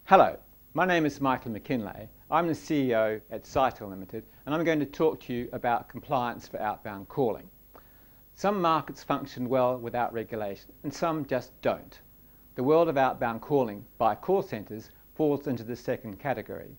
Hello, my name is McKinlay. I'm the CEO at Sytel Limited, and I'm going to talk to you about compliance for outbound calling. Some markets function well without regulation, and some just don't. The world of outbound calling by call centres falls into the second category.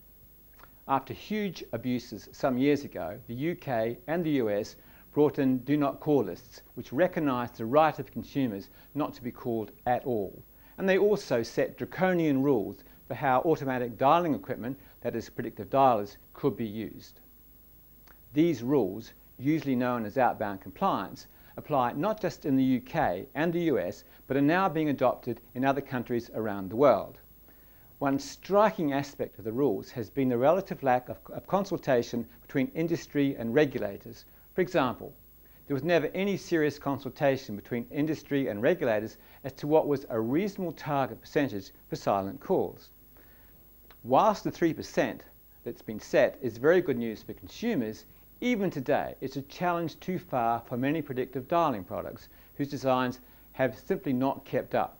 After huge abuses some years ago, the UK and the US brought in do not call lists, which recognise the right of consumers not to be called at all. And they also set draconian rules for how automatic dialing equipment, that is predictive dialers, could be used. These rules, usually known as outbound compliance, apply not just in the UK and the US, but are now being adopted in other countries around the world. One striking aspect of the rules has been the relative lack of consultation between industry and regulators. For example, there was never any serious consultation between industry and regulators as to what was a reasonable target percentage for silent calls. Whilst the 3% that's been set is very good news for consumers, even today it's a challenge too far for many predictive dialing products whose designs have simply not kept up.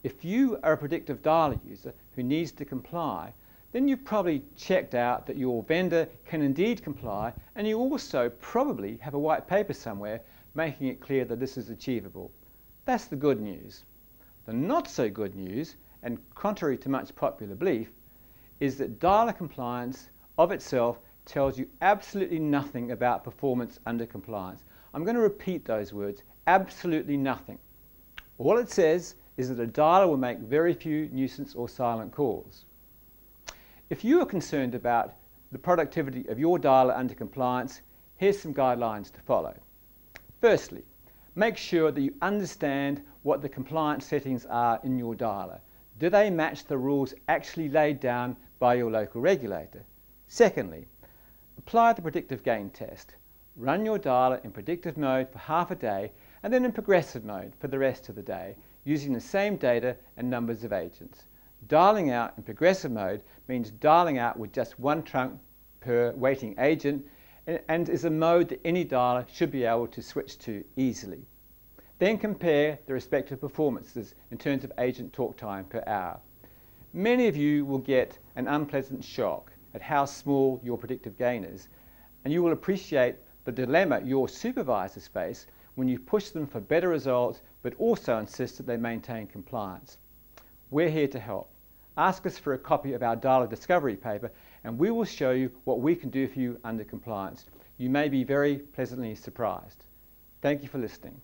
If you are a predictive dialer user who needs to comply, then you've probably checked out that your vendor can indeed comply, and you also probably have a white paper somewhere making it clear that this is achievable. That's the good news. The not so good news, and contrary to much popular belief, is that dialer compliance of itself tells you absolutely nothing about performance under compliance. I'm going to repeat those words, absolutely nothing. All it says is that a dialer will make very few nuisance or silent calls. If you are concerned about the productivity of your dialer under compliance, here's some guidelines to follow. Firstly, make sure that you understand what the compliance settings are in your dialer. Do they match the rules actually laid down by your local regulator? Secondly, apply the predictive gain test. Run your dialer in predictive mode for half a day and then in progressive mode for the rest of the day, using the same data and numbers of agents. Dialing out in progressive mode means dialing out with just one trunk per waiting agent and is a mode that any dialer should be able to switch to easily. Then compare the respective performances in terms of agent talk time per hour. Many of you will get an unpleasant shock at how small your predictive gain is, and you will appreciate the dilemma your supervisors face when you push them for better results but also insist that they maintain compliance. We're here to help. Ask us for a copy of our dialer discovery paper and we will show you what we can do for you under compliance. You may be very pleasantly surprised. Thank you for listening.